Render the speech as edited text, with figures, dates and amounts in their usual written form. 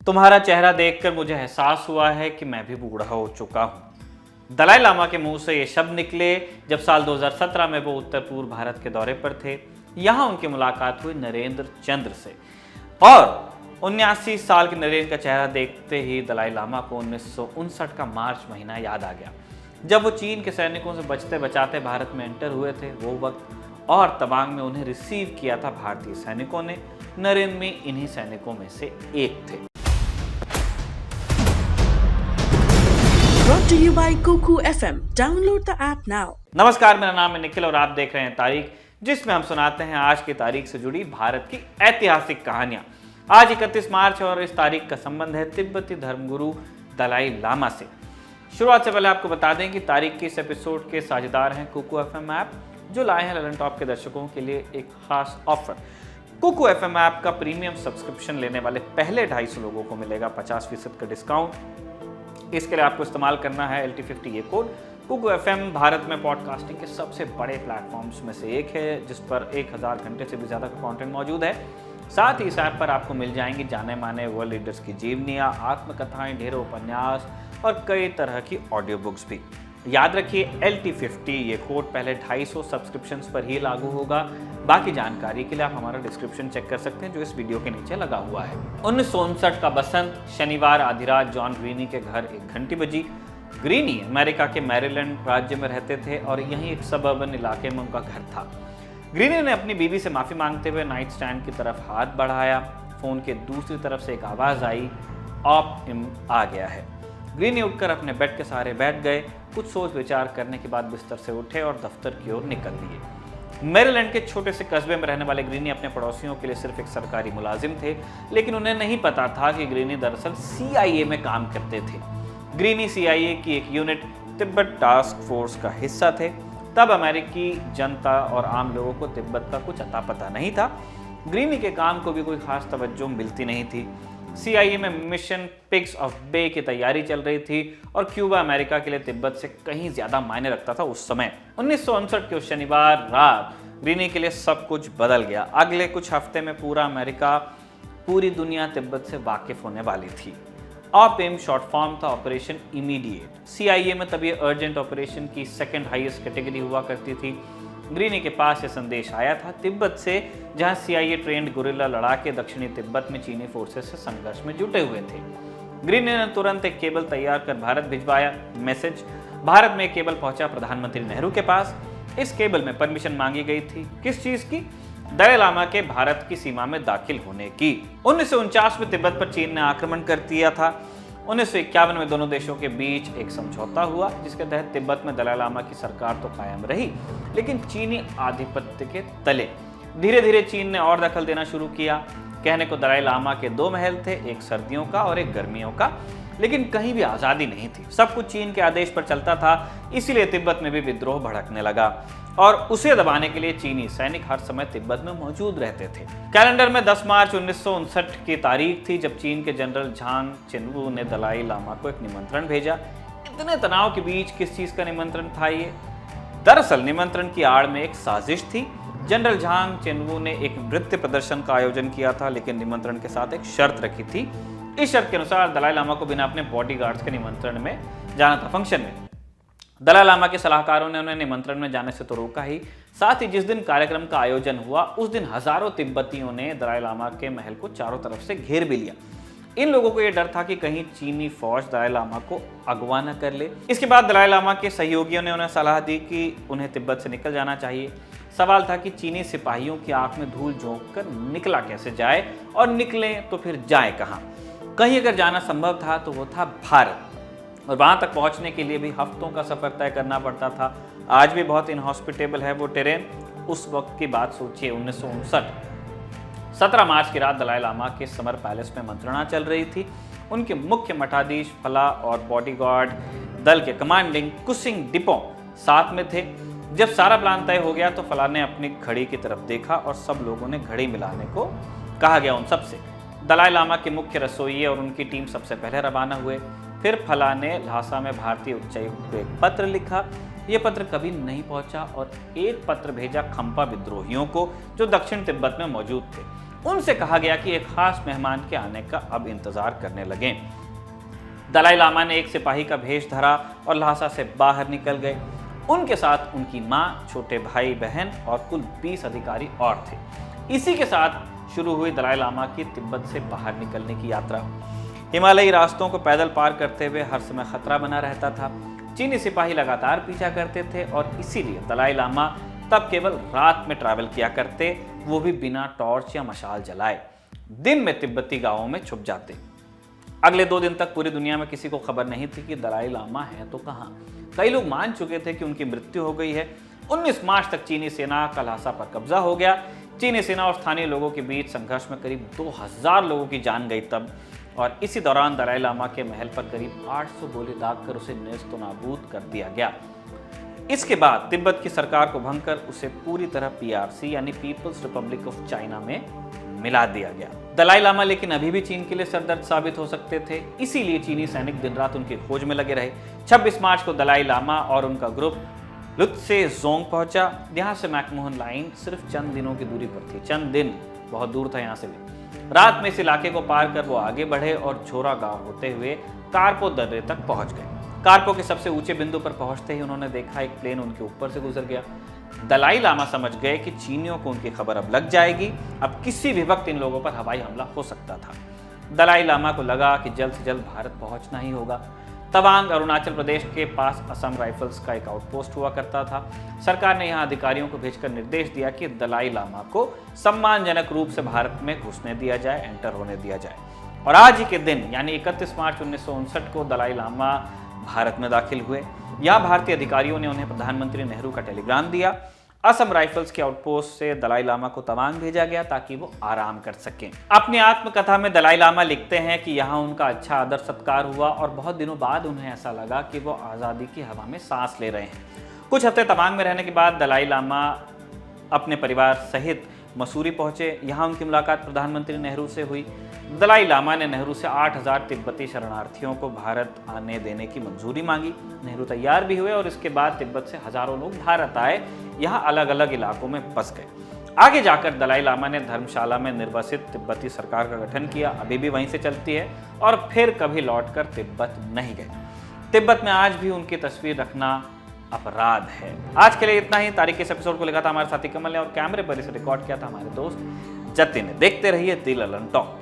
तुम्हारा चेहरा देखकर मुझे एहसास हुआ है कि मैं भी बूढ़ा हो चुका हूँ। दलाई लामा के मुंह से ये शब्द निकले जब साल 2017 में वो उत्तर पूर्व भारत के दौरे पर थे। यहाँ उनकी मुलाकात हुई नरेंद्र चंद्र से और 79 साल के नरेंद्र का चेहरा देखते ही दलाई लामा को 1959 का मार्च महीना याद आ गया, जब वो चीन के सैनिकों से बचते बचाते भारत में एंटर हुए थे। वो वक्त और तवांग में उन्हें रिसीव किया था भारतीय सैनिकों ने। नरेंद्र में इन्हीं सैनिकों में से एक थे। Brought to you by Kuku FM. Download the app now. नमस्कार, मेरा नाम है निखिल और आप देख रहे हैं तारीख, जिसमें हम सुनाते हैं आज की तारीख से जुड़ी भारत की ऐतिहासिक कहानियां। आज 31 मार्च और इस तारीख का संबंध है तिब्बती धर्मगुरु दलाई लामा से। शुरुआत से पहले आपको बता दें कि तारीख के इस एपिसोड के साझेदार हैं कुकू एफएम ऐप, जो लाए हैं ललन टॉप के दर्शकों के लिए एक खास ऑफर। कुकू एफएम ऐप का प्रीमियम सब्सक्रिप्शन लेने वाले पहले 250 लोगों को मिलेगा 50% का डिस्काउंट। इसके लिए आपको इस्तेमाल करना है LT50 ये कोड। कुकू एफएम भारत में पॉडकास्टिंग के सबसे बड़े प्लेटफॉर्म्स में से एक है, जिस पर 1000 घंटे से भी ज़्यादा का कंटेंट मौजूद है। साथ ही इस ऐप पर आपको मिल जाएंगी जाने माने वर्ल्ड लीडर्स की जीवनियाँ, आत्मकथाएं, ढेरों उपन्यास और कई तरह की ऑडियो बुक्स भी। याद रखिए LT50 ये कोड पहले 250 सब्सक्रिप्शंस पर ही लागू होगा। बाकी जानकारी के लिए आप हमारा डिस्क्रिप्शन चेक कर सकते हैं, जो इस वीडियो के नीचे लगा हुआ है। 1959 का बसंत, शनिवार आधी रात जॉन ग्रीनी के घर एक घंटी बजी। ग्रीनी अमेरिका के मैरीलैंड राज्य में रहते थे और यहीं एक सबर्बन इलाके में उनका घर था। ग्रीनी ने अपनी बीवी से माफ़ी मांगते हुए नाइट स्टैंड की तरफ हाथ बढ़ाया। फ़ोन के दूसरी तरफ से एक आवाज़ आई, आप आ गया है। ग्रीनी उठकर अपने बेड के सहारे बैठ गए। कुछ सोच विचार करने के बाद बिस्तर से उठे और दफ्तर की ओर निकल दिए। मैरीलैंड के छोटे से कस्बे में रहने वाले ग्रीनी अपने पड़ोसियों के लिए सिर्फ एक सरकारी मुलाजिम थे, लेकिन उन्हें नहीं पता था कि ग्रीनी दरअसल CIA में काम करते थे। ग्रीनी CIA की एक यूनिट तिब्बत टास्क फोर्स का हिस्सा थे। तब अमेरिकी जनता और आम लोगों को तिब्बत का कुछ अता पता नहीं था। ग्रीनी के काम को भी कोई खास तवज्जो मिलती नहीं थी। CIA में मिशन पिग्स ऑफ बे की तैयारी चल रही थी और क्यूबा अमेरिका के लिए तिब्बत से कहीं ज्यादा मायने रखता था उस समय। 1959 के उस शनिवार रात ग्रीनी के लिए सब कुछ बदल गया। अगले कुछ हफ्ते में पूरा अमेरिका, पूरी दुनिया तिब्बत से वाकिफ होने वाली थी। ऑपएम शॉर्ट फॉर्म था ऑपरेशन इमीडिएट। CIA में तब ये अर्जेंट ऑपरेशन की सेकंड हाईएस्ट कैटेगरी हुआ करती थी। ग्रीनी के पास ये संदेश आया था तिब्बत से, जहां CIA ट्रेंड गुरिल्ला लड़ाके दक्षिणी तिब्बत में चीनी फोर्सेस से संघर्ष में जुटे हुए थे। ग्रीनी ने तुरंत एक केबल तैयार कर भारत भिजवाया। मैसेज भारत में एक केबल पहुंचा प्रधानमंत्री नेहरू के पास। इस केबल में परमिशन मांगी गई थी, किस चीज की? दलाई लामा के भारत की सीमा में दाखिल होने की। 1949 में तिब्बत पर चीन ने आक्रमण कर दिया था। 1951 में दोनों देशों के बीच एक समझौता हुआ, जिसके तहत तिब्बत में दलाई लामा की सरकार तो कायम रही, लेकिन चीनी आधिपत्य के तले। धीरे धीरे चीन ने और दखल देना शुरू किया। कहने को दलाई लामा के 2 महल थे, एक सर्दियों का और एक गर्मियों का, लेकिन कहीं भी आज़ादी नहीं थी। सब कुछ चीन के आदेश पर चलता था। इसीलिए तिब्बत में भी विद्रोह भड़कने लगा और उसे दबाने के लिए चीनी सैनिक हर समय तिब्बत में मौजूद रहते थे। कैलेंडर में 10 मार्च 1959 की तारीख थी, जब चीन के जनरल झांग चिनवू ने दलाई लामा को एक निमंत्रण भेजा। इतने तनाव के बीच किस चीज का निमंत्रण था ये? दरअसल निमंत्रण की आड़ में एक साजिश थी। जनरल झांग चिनवू ने एक नृत्य प्रदर्शन का आयोजन किया था, लेकिन निमंत्रण के साथ एक शर्त रखी थी। इस शर्त के अनुसार दलाई लामा को बिना अपने बॉडीगार्ड्स के निमंत्रण में जाना था। फंक्शन में दलाई लामा के सलाहकारों ने उन्हें निमंत्रण में जाने से तो रोका ही, साथ ही जिस दिन कार्यक्रम का आयोजन हुआ उस दिन हजारों तिब्बतियों ने दलाई लामा के महल को चारों तरफ से घेर भी लिया। इन लोगों को यह डर था कि कहीं चीनी फौज दलाई लामा को अगवा न कर ले। इसके बाद दलाई लामा के सहयोगियों ने उन्हें सलाह दी कि उन्हें तिब्बत से निकल जाना चाहिए। सवाल था कि चीनी सिपाहियों की आंख में धूल झोंक कर निकला कैसे जाए, और निकले तो फिर जाए कहाँ? कहीं अगर जाना संभव था तो वो था भारत, और वहां तक पहुंचने के लिए भी हफ्तों का सफर तय करना पड़ता था। आज भी बहुत इनहॉस्पिटेबल है वो टेरेन। उस वक्त की बात सोचिए, 1959 17 मार्च की रात दलाई लामा के समर पैलेस में मंत्रणा चल रही थी। उनके मुख्य मठाधीश फला और बॉडीगार्ड दल के कमांडिंग कुसिंग डिपो साथ में थे। जब सारा प्लान तय हो गया तो फला ने अपनी घड़ी की तरफ देखा और सब लोगों ने घड़ी मिलाने को कहा गया उन सबसे। दलाई लामा के मुख्य रसोइये और उनकी टीम सबसे पहले रवाना हुए। फिर फला ने ल्हासा में भारतीय उच्चायुक्त को एक पत्र लिखा। ये पत्र कभी नहीं पहुंचा और एक पत्र भेजा खंपा विद्रोहियों को, जो दक्षिण तिब्बत में मौजूद थे। उनसे कहा गया कि एक खास मेहमान के आने का अब इंतजार करने लगें। दलाई लामा ने एक सिपाही का भेष धरा और ल्हासा से बाहर निकल गए। उनके साथ उनकी माँ, छोटे भाई बहन और कुल 20 अधिकारी और थे। इसी के साथ शुरू हुई दलाई लामा की तिब्बत से बाहर निकलने की यात्रा। हिमालयी रास्तों को पैदल पार करते हुए हर समय खतरा बना रहता था। चीनी सिपाही लगातार पीछा करते थे और इसीलिए दलाई लामा तब केवल रात में ट्रैवल किया करते, वो भी बिना टॉर्च या मशाल जलाए। दिन में तिब्बती गांवों में छुप जाते। अगले 2 दिन तक पूरी दुनिया में किसी को खबर नहीं थी कि दलाई लामा है तो कहां। कई लोग मान चुके थे कि उनकी मृत्यु हो गई है। 19 मार्च तक चीनी सेना का ल्हासा पर कब्जा हो गया। चीनी सेना और स्थानीय लोगों के बीच संघर्ष में करीब 2000 लोगों की जान गई तब, और इसी दौरान दलाई लामा के महल पर करीब 800 गोली दागकर उसे नेस्त नाबूद कर दिया गया। इसके बाद तिब्बत की सरकार को भंग कर उसे पूरी तरह पीआरसी यानी पीपल्स रिपब्लिक ऑफ चाइना में मिला दिया गया। दलाई लामा लेकिन अभी भी चीन के लिए सरदर्द साबित हो सकते थे, इसीलिए चीनी सैनिक दिन रात उनकी खोज में लगे रहे। 26 मार्च को दलाई लामा और उनका ग्रुप लुत्से जोंग पहुंचा। यहाँ से मैकमोहन लाइन सिर्फ चंद दिनों की दूरी पर थी। चंद दिन बहुत दूर था यहाँ से भी। रात में इस इलाके को पार कर वो आगे बढ़े और झोरा गांव होते हुए कारपो दर्रे तक पहुंच गए। कारपो के सबसे ऊंचे बिंदु पर पहुंचते ही उन्होंने देखा एक प्लेन उनके ऊपर से गुजर गया। दलाई लामा समझ गए कि चीनियों को उनकी खबर अब लग जाएगी। अब किसी भी वक्त इन लोगों पर हवाई हमला हो सकता था। दलाई लामा को लगा कि जल्द से जल्द भारत पहुंचना ही होगा। तवांग अरुणाचल प्रदेश के पास असम राइफल्स का एक आउटपोस्ट हुआ करता था। सरकार ने यहां अधिकारियों को भेजकर निर्देश दिया कि दलाई लामा को सम्मानजनक रूप से भारत में घुसने दिया जाए, एंटर होने दिया जाए। और आज ही के दिन यानी 31 मार्च 1959 को दलाई लामा भारत में दाखिल हुए। यहाँ भारतीय अधिकारियों ने उन्हें प्रधानमंत्री नेहरू का टेलीग्राम दिया। असम राइफल्स के आउटपोस्ट से दलाई लामा को तवांग भेजा गया ताकि वो आराम कर सकें। अपनी आत्मकथा में दलाई लामा लिखते हैं कि यहाँ उनका अच्छा आदर सत्कार हुआ और बहुत दिनों बाद उन्हें ऐसा लगा कि वो आज़ादी की हवा में सांस ले रहे हैं। कुछ हफ्ते तवांग में रहने के बाद दलाई लामा अपने परिवार सहित मसूरी पहुंचे। यहाँ उनकी मुलाकात प्रधानमंत्री नेहरू से हुई। दलाई लामा ने नेहरू से 8000 तिब्बती शरणार्थियों को भारत आने देने की मंजूरी मांगी। नेहरू तैयार भी हुए और इसके बाद तिब्बत से हजारों लोग भारत आए, यहाँ अलग अलग इलाकों में बस गए। आगे जाकर दलाई लामा ने धर्मशाला में निर्वासित तिब्बती सरकार का गठन किया, अभी भी वहीं से चलती है, और फिर कभी लौटकर तिब्बत नहीं गए। तिब्बत में आज भी उनकी तस्वीर रखना अपराध है। आज के लिए इतना ही। तारीख के इस एपिसोड को लिखा था हमारे साथी कमल ने और कैमरे पर इसे रिकॉर्ड किया था हमारे दोस्त जतिन ने। देखते रहिए दिल अलन टॉक।